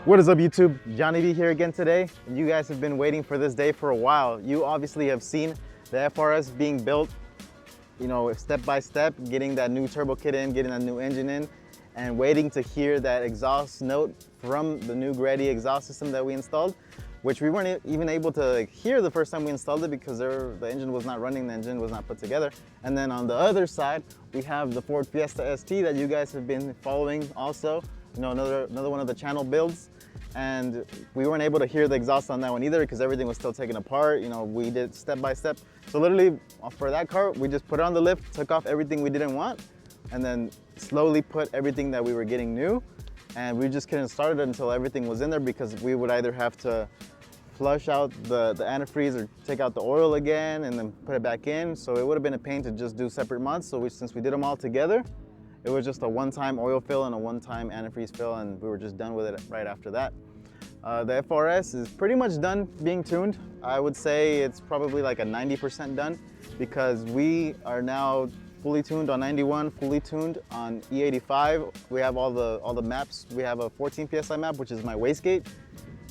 What is up, YouTube? Johnny B here again today. You guys have been waiting for this day for a while. You obviously have seen the FR-S being built, you know, step by step, getting that new turbo kit in, getting that new engine in, and waiting to hear that exhaust note from the new Kreyn exhaust system that we installed, which we weren't even able to hear the first time we installed it because the engine was not running, the engine was not put together. And then on the other side, we have the Ford Fiesta ST that you guys have been following also, you know, another one of the channel builds. And we weren't able to hear the exhaust on that one either because everything was still taken apart. You know, we did step by step. So literally for that car, we just put it on the lift, took off everything we didn't want, and then slowly put everything that we were getting new. And we just couldn't start it until everything was in there because we would either have to flush out the antifreeze or take out the oil again and then put it back in. So it would have been a pain to just do separate mods. So since we did them all together, it was just a one-time oil fill and a one-time antifreeze fill, and we were just done with it right after that. The FR-S is pretty much done being tuned. I would say it's probably like a 90% done because we are now fully tuned on 91, fully tuned on E85. We have all the maps. We have a 14 PSI map, which is my wastegate.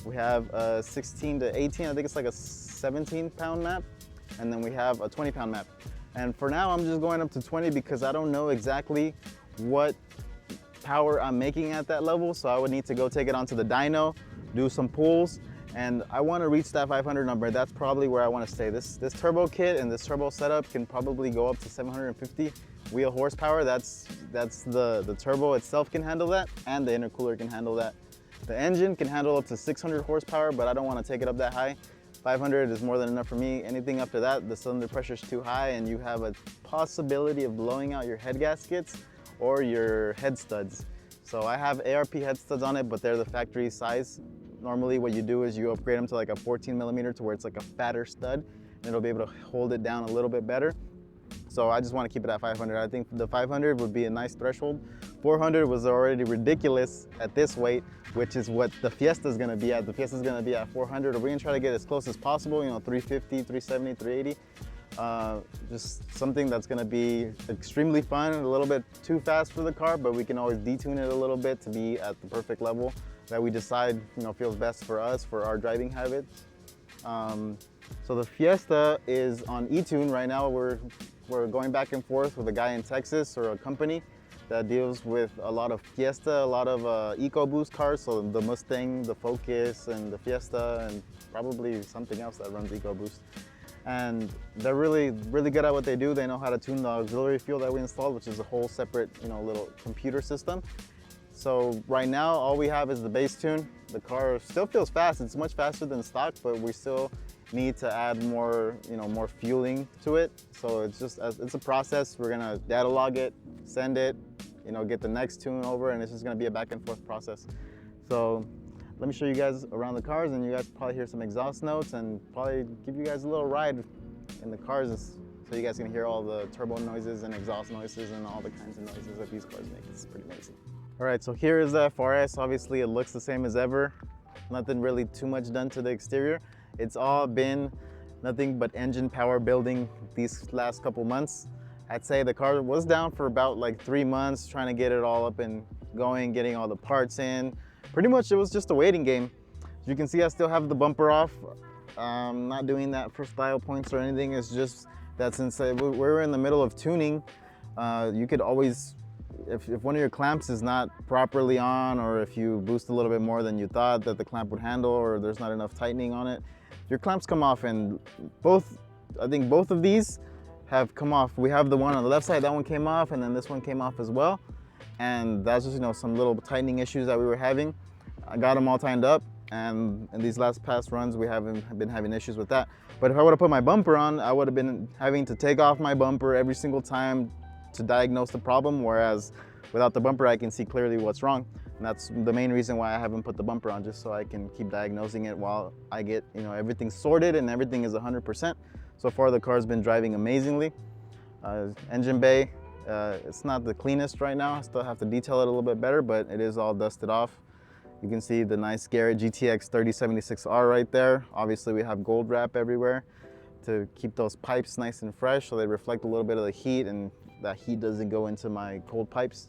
We have a 16 to 18, I think it's like a 17-pound map. And then we have a 20-pound map. And for now, I'm just going up to 20 because I don't know exactly what power I'm making at that level. So I would need to go take it onto the dyno, do some pulls, and I want to reach that 500 number. That's probably where I want to stay. This turbo kit and this turbo setup can probably go up to 750 wheel horsepower. That's the turbo itself can handle that, and the intercooler can handle that. The engine can handle up to 600 horsepower, but I don't want to take it up that high. 500 is more than enough for me. Anything after that, the cylinder pressure is too high, and you have a possibility of blowing out your head gaskets or your head studs. So I have ARP head studs on it, but they're the factory size. Normally what you do is you upgrade them to like a 14 millimeter to where it's like a fatter stud, and it'll be able to hold it down a little bit better. So I just want to keep it at 500. I think the 500 would be a nice threshold. 400 was already ridiculous at this weight, which is what the Fiesta is going to be at. The Fiesta is going to be at 400. We're going to try to get as close as possible, you know, 350, 370, 380. Just something that's going to be extremely fun, a little bit too fast for the car, but we can always detune it a little bit to be at the perfect level that we decide, you know, feels best for us, for our driving habits. So the Fiesta is on eTune right now. We're going back and forth with a guy in Texas or a company that deals with a lot of Fiesta, a lot of EcoBoost cars. So the Mustang, the Focus, and the Fiesta, and probably something else that runs EcoBoost. And they're really good at what they do. They know how to tune the auxiliary fuel that we installed, which is a whole separate, you know, little computer system. So right now, all we have is the base tune. The car still feels fast. It's much faster than stock, but we still need to add more, you know, more fueling to it. So it's just, it's a process. We're gonna data log it, send it, you know, get the next tune over, and it's just gonna be a back and forth process. So let me show you guys around the cars, and you guys probably hear some exhaust notes and probably give you guys a little ride in the cars so you guys can hear all the turbo noises and exhaust noises and all the kinds of noises that these cars make. It's pretty amazing. All right, so here is the FR-S. Obviously it looks the same as ever. Nothing really too much done to the exterior. It's all been nothing but engine power building these last couple months. I'd say the car was down for about like 3 months trying to get it all up and going, getting all the parts in. Pretty much it was just a waiting game. As you can see, I still have the bumper off. I'm not doing that for style points or anything. It's just that since we're in the middle of tuning, you could always, if one of your clamps is not properly on, or if you boost a little bit more than you thought that the clamp would handle, or there's not enough tightening on it, your clamps come off. And I think both of these have come off. We have the one on the left side, that one came off, and then this one came off as well. And that's just, you know, some little tightening issues that we were having. I got them all tightened up, and in these past runs, we haven't been having issues with that. But if I would have put my bumper on, I would have been having to take off my bumper every single time to diagnose the problem, whereas without the bumper, I can see clearly what's wrong. And that's the main reason why I haven't put the bumper on, just so I can keep diagnosing it while I get, you know, everything sorted and everything is 100%. So far, the car's been driving amazingly. Engine bay, it's not the cleanest right now. I still have to detail it a little bit better, but it is all dusted off. You can see the nice Garrett GTX 3076R right there. Obviously, we have gold wrap everywhere to keep those pipes nice and fresh so they reflect a little bit of the heat, and that heat doesn't go into my cold pipes.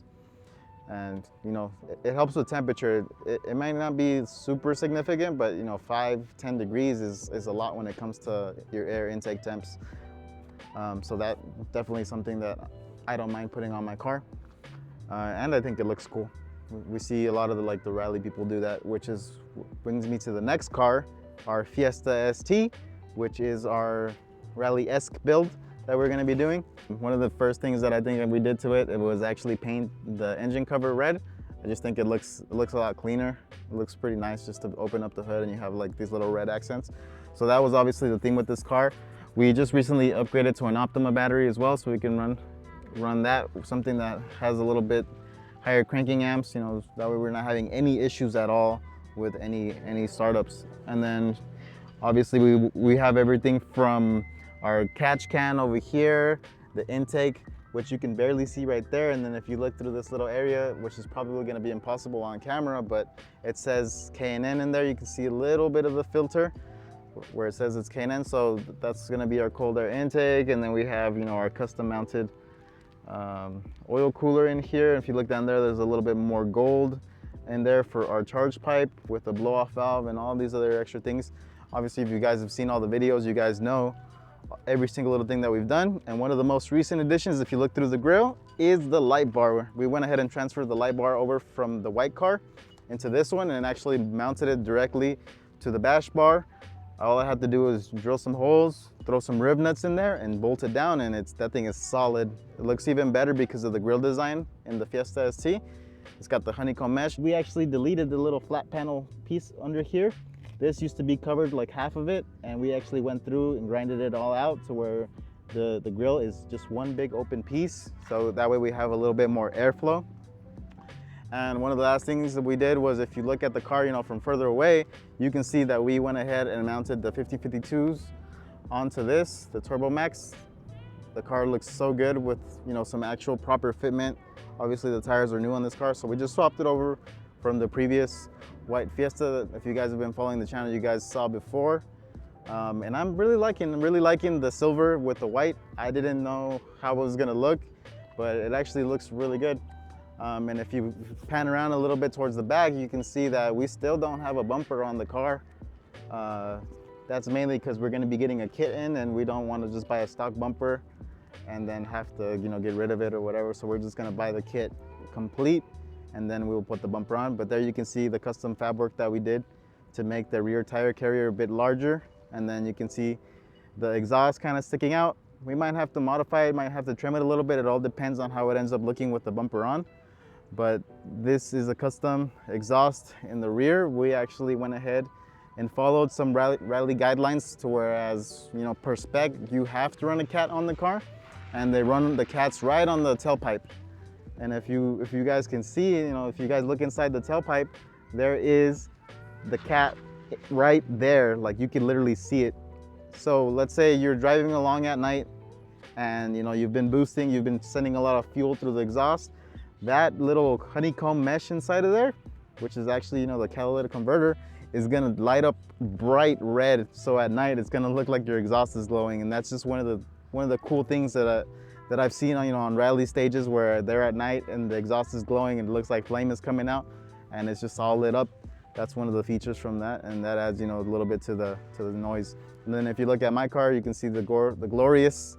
And you know, it helps with temperature. It might not be super significant, but you know, 5-10 degrees is a lot when it comes to your air intake temps. So that definitely something that I don't mind putting on my car, and I think it looks cool. We see a lot of the rally people do that, which brings me to the next car, our Fiesta ST, which is our rally-esque build that we're going to be doing. One of the first things that I think that we did to it was actually paint the engine cover red. I just think it looks a lot cleaner. It looks pretty nice just to open up the hood and you have like these little red accents. So that was obviously the theme with this car. We just recently upgraded to an Optima battery as well, so we can run that, something that has a little bit higher cranking amps, you know, that way we're not having any issues at all with any startups. And then obviously we have everything from our catch can over here, the intake, which you can barely see right there. And then if you look through this little area, which is probably going to be impossible on camera, but it says K&N in there. You can see a little bit of the filter where it says it's K&N. So that's going to be our cold air intake. And then we have, you know, our custom mounted oil cooler in here. If you look down there, there's a little bit more gold in there for our charge pipe with a blow off valve and all these other extra things. Obviously, if you guys have seen all the videos, you guys know every single little thing that we've done. And one of the most recent additions, if you look through the grill, is the light bar. We went ahead and transferred the light bar over from the white car into this one and actually mounted it directly to the bash bar. All I had to do was drill some holes, throw some rib nuts in there and bolt it down, and that thing is solid. It looks even better because of the grill design in the Fiesta ST. It's got the honeycomb mesh. We actually deleted the little flat panel piece under here. This used to be covered, like half of it, and we actually went through and grinded it all out to where the grill is just one big open piece. So that way we have a little bit more airflow. And one of the last things that we did was, if you look at the car, you know, from further away, you can see that we went ahead and mounted the 5052s onto this, the Turbo Max. The car looks so good with, you know, some actual proper fitment. Obviously the tires are new on this car, so we just swapped it over from the previous white Fiesta. If you guys have been following the channel, you guys saw before. And I'm really liking the silver with the white. I didn't know how it was gonna look, but it actually looks really good. And if you pan around a little bit towards the back, you can see that we still don't have a bumper on the car. That's mainly because we're gonna be getting a kit in and we don't want to just buy a stock bumper and then have to, you know, get rid of it or whatever. So we're just gonna buy the kit complete and then we will put the bumper on. But there you can see the custom fab work that we did to make the rear tire carrier a bit larger. And then you can see the exhaust kind of sticking out. We might have to modify it, might have to trim it a little bit. It all depends on how it ends up looking with the bumper on. But this is a custom exhaust in the rear. We actually went ahead and followed some rally guidelines to whereas, you know, per spec, you have to run a cat on the car, and they run the cats right on the tailpipe. And if you guys can see, you know, if you guys look inside the tailpipe, there is the cat right there. Like, you can literally see it. So let's say you're driving along at night and, you know, you've been boosting, you've been sending a lot of fuel through the exhaust. That little honeycomb mesh inside of there, which is actually, you know, the catalytic converter, is gonna light up bright red. So at night, it's gonna look like your exhaust is glowing. And that's just one of the cool things that I've seen on, you know, on rally stages where they're at night and the exhaust is glowing and it looks like flame is coming out and it's just all lit up. That's one of the features from that, and that adds, you know, a little bit to the noise. And then if you look at my car, you can see the glorious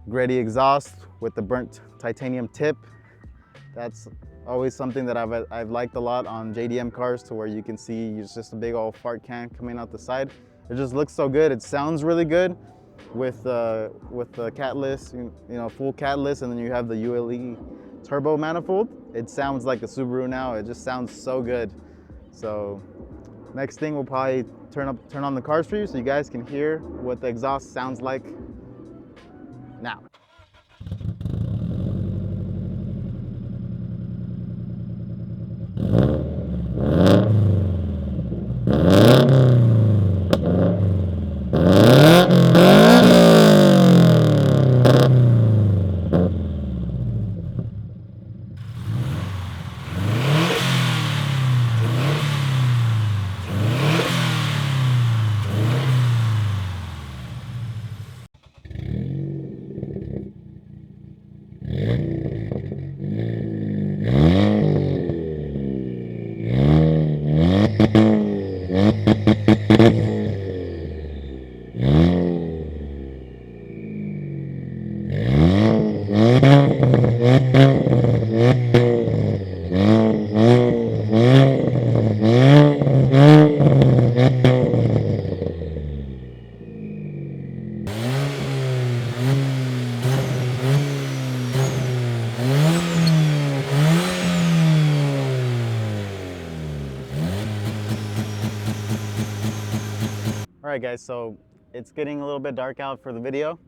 gritty exhaust with the burnt titanium tip. That's always something that I've liked a lot on JDM cars, to where you can see it's just a big old fart can coming out the side. It just looks so good. It sounds really good with the catless, you know, full catless, and then you have the ULE turbo manifold. It sounds like a Subaru now. It just sounds so good. So next thing, we'll probably turn on the cars for you so you guys can hear what the exhaust sounds like now. All right guys, so it's getting a little bit dark out for the video.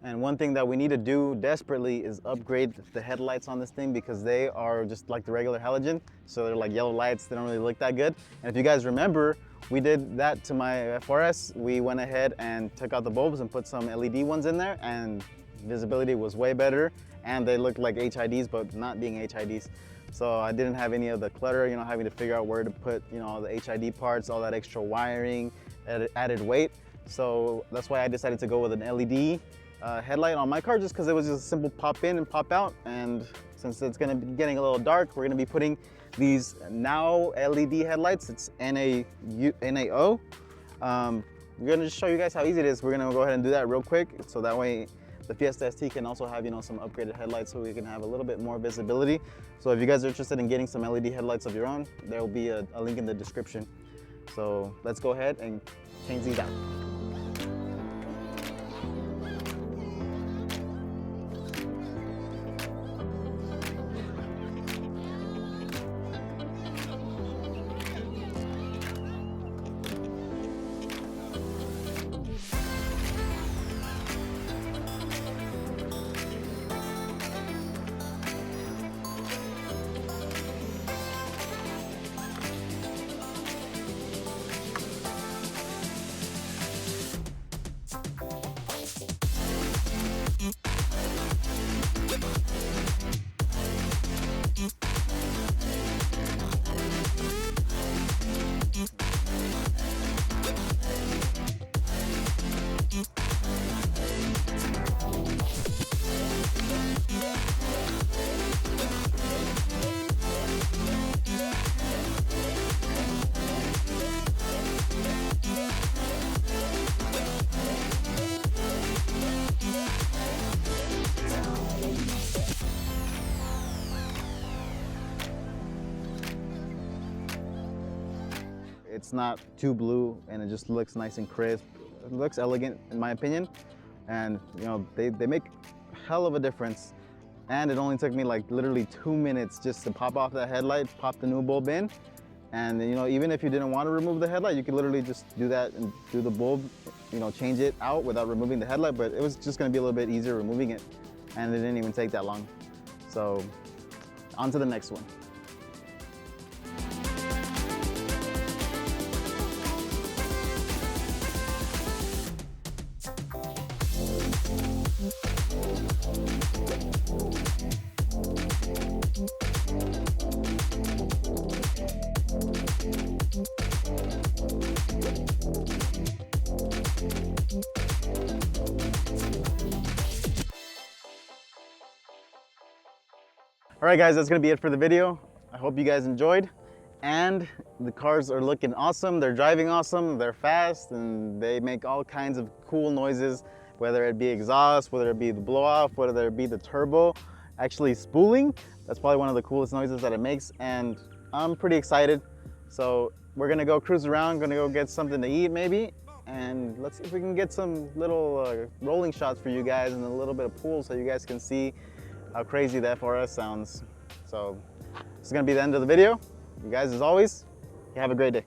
And one thing that we need to do desperately is upgrade the headlights on this thing, because they are just like the regular halogen. So they're like yellow lights, they don't really look that good. And if you guys remember, we did that to my FR-S. We went ahead and took out the bulbs and put some LED ones in there, and visibility was way better. And they looked like HIDs, but not being HIDs. So I didn't have any of the clutter, having to figure out where to put, all the HID parts, all that extra wiring, added weight. So that's why I decided to go with an LED headlight on my car, just because it was just a simple pop in and pop out. And since it's going to be getting a little dark, we're going to be putting these now LED headlights. It's NAO. We're going to just show you guys how easy it is. We're going to go ahead and do that real quick, so that way the Fiesta ST can also have some upgraded headlights, so we can have a little bit more visibility. So if you guys are interested in getting some LED headlights of your own, there will be a link in the description. So let's go ahead and change these out. It's not too blue, and it just looks nice and crisp. It looks elegant in my opinion, and they make a hell of a difference. And it only took me like literally 2 minutes just to pop off that headlight, pop the new bulb in. And even if you didn't want to remove the headlight, you could literally just do that and do the bulb, change it out without removing the headlight. But it was just going to be a little bit easier removing it, and it didn't even take that long. So on to the next one. All right guys, that's gonna be it for the video. I hope you guys enjoyed. And the cars are looking awesome. They're driving awesome. They're fast, and they make all kinds of cool noises, whether it be exhaust, whether it be the blow off, whether it be the turbo actually spooling. That's probably one of the coolest noises that it makes, and I'm pretty excited. So we're gonna go cruise around, gonna go get something to eat maybe, and let's see if we can get some little rolling shots for you guys and a little bit of pool, so you guys can see how crazy the FR-S sounds. So this is gonna be the end of the video. You guys, as always, you have a great day.